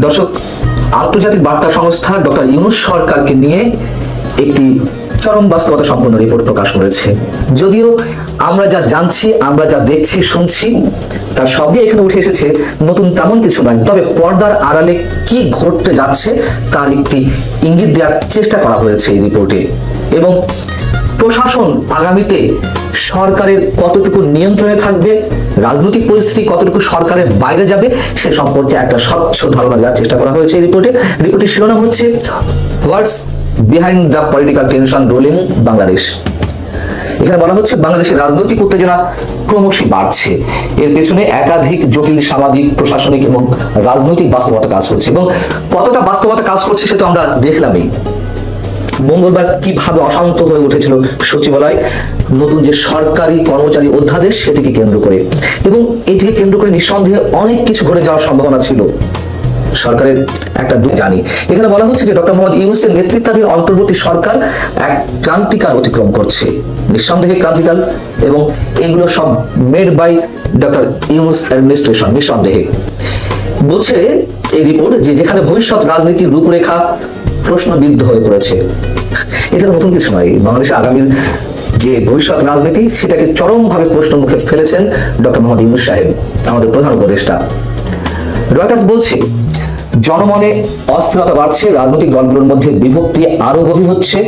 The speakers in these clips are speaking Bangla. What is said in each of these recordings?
দর্শক, আন্তর্জাতিক বার্তা সংস্থা ডক্টর ইউনূস সরকারকে নিয়ে একটি চরম বাস্তবতা সম্পন্ন রিপোর্ট প্রকাশ করেছে। যদিও আমরা যা জানছি, আমরা যা দেখছি, শুনছি, তার সবই এখানে উঠে এসেছে, নতুন তেমন কিছু নয়। তবে পর্দার আড়ালে কি ঘটতে যাচ্ছে তার একটি ইঙ্গিত দেওয়ার চেষ্টা করা হয়েছে এই রিপোর্টে। এবং প্রশাসন আগামীতে সরকারের কতটুকু নিয়ন্ত্রণে থাকবে, রাজনৈতিক পরিস্থিতি কতটুকু সরকারের বাইরে যাবে, সে সম্পর্কে একটা স্বচ্ছ ধারণা দেওয়ার চেষ্টা করা হয়েছে এই রিপোর্টে। রিপোর্টের শিরোনাম হচ্ছে what's behind the political tension ruling Bangladesh. এখানে বলা হচ্ছে বাংলাদেশের রাজনৈতিক উত্তেজনা ক্রমশই বাড়ছে, এর পেছনে একাধিক জটিল সামাজিক, প্রশাসনিক এবং রাজনৈতিক বাস্তবতা কাজ করছে। এবং কতটা বাস্তবতা কাজ করছে সে তো আমরা দেখলামই। মঙ্গলবার কিভাবে অশান্ত হয়ে উঠেছিল সচিবালয়, নতুন যে সরকারি কর্মচারী অধ্যাদেশ সেটিকে কেন্দ্র করে। এবং এটিকে কেন্দ্র করে নিঃসন্দেহে অনেক কিছু ঘটে যাওয়ার সম্ভাবনা ছিল। সরকারের একটা জানি, এখানে বলা হচ্ছে যে ডক্টর মোহাম্মদ ইউনূসের নেতৃত্বাধীন অন্তর্বর্তী সরকার এক ক্রান্তিকাল অতিক্রম করছে, নিঃসন্দেহে ক্রান্তিকাল। এবং এগুলো সব made by doctor Yunus administration, নিঃসন্দেহে। বলছে এই রিপোর্ট যে যেখানে ভবিষ্যৎ রাজনীতির রূপরেখা প্রশ্নবিদ্ধ হয়ে পড়েছে। এটা তো নতুন কিছু নয়। বাংলাদেশের আগামীর যে ভবিষ্যৎ রাজনীতি সেটাকে চরমভাবে প্রশ্নের মুখে ফেলেছেন ডক্টর মোহাম্মদ ইউনূস সাহেব, আমাদের প্রধান উপদেষ্টা। রয়টার্স বলছে জনমনে অস্থিরতা বাড়ছে, রাজনৈতিক দলগুলোর মধ্যে বিভক্তি আরো গভীর হচ্ছে,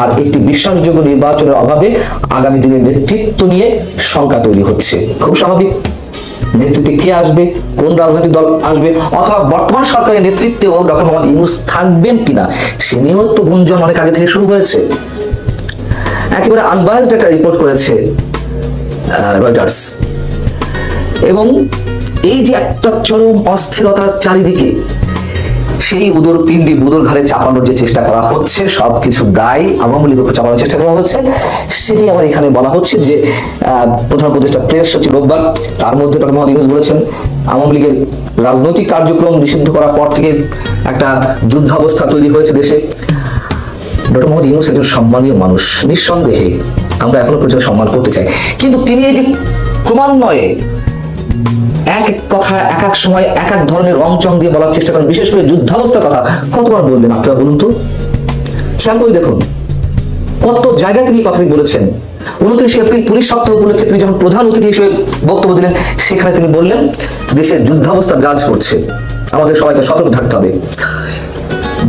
আর একটি বিশ্বাসযোগ্য নির্বাচনের অভাবে আগামী দিনের নেতৃত্ব নিয়ে শঙ্কা তৈরি হচ্ছে। খুব স্বাভাবিক, নেতৃত্বে কে আসবে, কোন রাজনৈতিক দল আসবে, অথবা বর্তমান সরকারের নেতৃত্বেও ডক্টর মোহাম্মদ ইউনূস থাকবেন কিনা সে নিয়েও তো গুঞ্জন অনেক আগে থেকে শুরু হয়েছে। একেবারে আনবায়াসড একটা রিপোর্ট করেছে রয়টার্স। এবং এই যে একটা চরম অস্থিরতার চারিদিকে, সেই উদর পিণ্ডি বুদর ঘাড়ে চাপানোর যে চেষ্টা করা হচ্ছে, সবকিছু দায় আওয়ামী লীগের উপর চাপানোর চেষ্টা করা হচ্ছে, সেটি আবার এখানে বলা হচ্ছে যে প্রধান উপদেষ্টা প্রেস সচিব রোববার, তার মধ্যে ডক্টর মোহাম্মদ ইউনূস বলেছেন আওয়ামী লীগের রাজনৈতিক কার্যক্রম নিষিদ্ধ করার পর থেকে একটা যুদ্ধাবস্থা তৈরি হয়েছে দেশে। ডক্টর মোহাম্মদ ইউনূস একজন সম্মানীয় মানুষ, নিঃসন্দেহে আমরা এখনো পর্যন্ত সম্মান করতে চাই। কিন্তু তিনি এই যে ক্রমান্বয়ে এক এক কথা এক এক সময় এক এক ধরনের রং চং দিয়ে বলার চেষ্টা করেন, বিশেষ করে যুদ্ধাবস্থার কথা কতবার বললেন আপনারা বলুন তো? খেয়াল করে দেখুন কত জায়গায় তিনি কথাটি বলেছেন। 29 এপ্রিল পুলিশ সপ্তাহ উপলক্ষে তিনি যখন প্রধান অতিথি হিসেবে বক্তব্য দিলেন, সেখানে তিনি বললেন দেশের যুদ্ধাবস্থা বিরাজ করছে, আমাদের সবাইকে সতর্ক থাকতে হবে।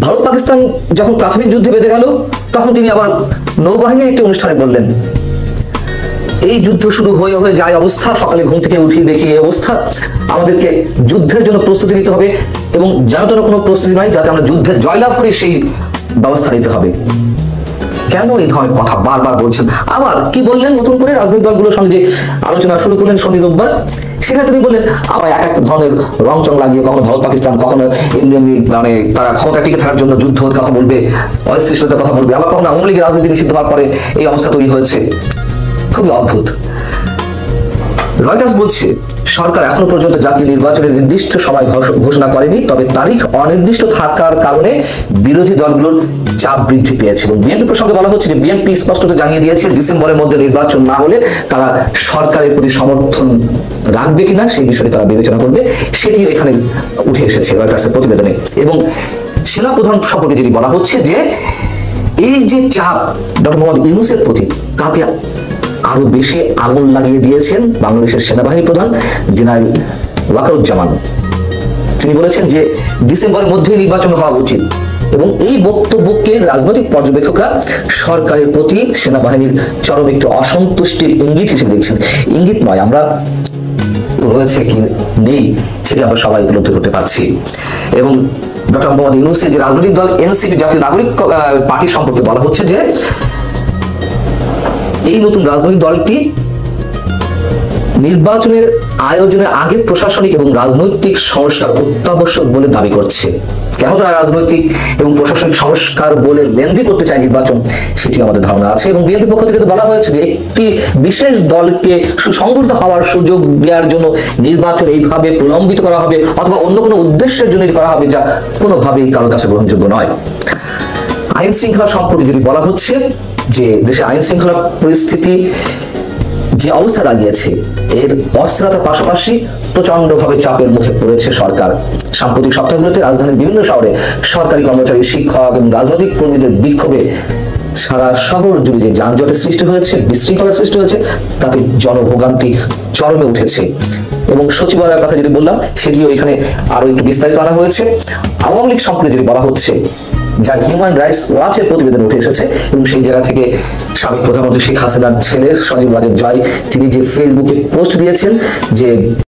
ভারত পাকিস্তান যখন প্রাথমিক যুদ্ধে বেঁধে গেল, তখন তিনি আবার নৌবাহিনীর একটি অনুষ্ঠানে বললেন এই যুদ্ধ শুরু হয়ে যায় অবস্থা, সকালে ঘুম থেকে উঠিয়ে দেখি এই অবস্থা, আমাদেরকে যুদ্ধের জন্য প্রস্তুতি নিতে হবে, এবং যেন তেন কোনো প্রস্তুতি নয়, যাতে আমরা যুদ্ধে জয়লাভ করি সেই ব্যবস্থা নিতে হবে। কেন এই ধরনের কথা বারবার বলছেন? আবার কি বললেন নতুন করে রাজনৈতিক দলগুলোর সঙ্গে যে আলোচনা শুরু করলেন শনি রোববার, সেখানে তিনি বললেন আবার এক এক ধরনের রং চং লাগিয়ে, কখনো ভারত পাকিস্তান, কখনো এমনি এমনি মানে তারা ক্ষমতা টিকে থাকার জন্য যুদ্ধের কথা বলবে, অস্থিতিশীলতার কথা বলবে, আবার কখনো আওয়ামী লীগের রাজনীতি নিষিদ্ধ হওয়ার পরে এই অবস্থা তৈরি হয়েছে। খুবই অদ্ভুত। রয়টার্স বলছে সরকার এখনো পর্যন্ত জাতীয় নির্বাচনের নির্দিষ্ট সময় ঘোষণা করেনি, তবে তারিখ অনির্দিষ্ট থাকার কারণে বিরোধী দলগুলোর চাপ বৃদ্ধি পেয়েছে। এবং বিএনপি প্রসঙ্গে বলা হচ্ছে যে বিএনপি স্পষ্টত জানিয়ে দিয়েছে ডিসেম্বরের মধ্যে নির্বাচন না হলে তারা সরকারের প্রতি সমর্থন রাখবে কিনা সেই বিষয়ে তারা বিবেচনা করবে, সেটিও এখানে উঠে এসেছে রয়টার্সের প্রতিবেদনে। এবং সেনাপ্রধান সম্পর্কে যেটি বলা হচ্ছে যে এই যে চাপ ডক্টর মোহাম্মদ ইউনূসের প্রতি, তাতে আরো বেশি আগুন লাগিয়ে দিয়েছেন বাংলাদেশের সেনাবাহিনী প্রধান জেনারেল ওয়াকারুজ্জামান। তিনি বলেছেন যে ডিসেম্বরের মধ্যেই নির্বাচন হওয়া উচিত, এবং এই বক্তব্যকে রাজনৈতিক পর্যবেক্ষকরা সরকারের প্রতি সেনাবাহিনীর চরম একটু অসন্তুষ্টির ইঙ্গিত হিসেবে দেখছেন। ইঙ্গিত নয়, আমরা রয়েছে কি নেই সেটা আমরা সবাই উপলব্ধি করতে পারছি। এবং ডক্টর মোহাম্মদ ইউনূসের যে রাজনৈতিক দল এনসিপি, জাতীয় নাগরিক পার্টি সম্পর্কে বলা হচ্ছে যে এই নতুন রাজনৈতিক দলটি নির্বাচনের আয়োজনের আগে প্রশাসনিক এবং রাজনৈতিক সংস্কার অত্যাবশ্যক বলে দাবি করছে। কেন তারা রাজনৈতিক এবং প্রশাসনিক সংস্কার বলে লেনদেন করতে চায় নির্বাচন, সেটি আমাদের ধারণা আছে। এবং বিএনপি পক্ষ থেকে বলা হয়েছে যে একটি বিশেষ দলকে সুসংগঠিত হওয়ার সুযোগ দেওয়ার জন্য নির্বাচন এইভাবে প্রলম্বিত করা হবে, অথবা অন্য কোনো উদ্দেশ্যের জন্য করা হবে, যা কোনোভাবেই কারোর কাছে গ্রহণযোগ্য নয়। আইন শৃঙ্খলা সম্পর্কে যেটি বলা হচ্ছে যে দেশে আইন শৃঙ্খলা পরিস্থিতি যে অবস্থা দাঁড়িয়েছে, এর অস্থিরতার পাশাপাশি প্রচন্ডভাবে চাপের মুখে পড়েছে সরকার। সাম্প্রতিক সপ্তাহগুলোতে রাজধানীর বিভিন্ন শহরে সরকারি কর্মচারী, শিক্ষক এবং রাজনৈতিক কর্মীদের বিক্ষোভে সারা শহর জুড়ে যে যানজটের সৃষ্টি হয়েছে, বিশৃঙ্খলার সৃষ্টি হয়েছে, তাতে জনভোগান্তি চরমে উঠেছে। এবং সচিবালয়ের কথা যদি বললাম, সেটিও এখানে আরো একটু বিস্তারিত আনা হয়েছে। আওয়ামী লীগ সম্পর্কে যদি বলা হচ্ছে, যা হিউম্যান রাইটস ওয়াচের প্রতিবেদন উঠে এসেছে, এবং সেই জায়গা থেকে সাবেক প্রধানমন্ত্রী শেখ হাসিনার ছেলে সজীব ওয়াজেদ জয় তিনি যে ফেসবুকে পোস্ট দিয়েছেন যে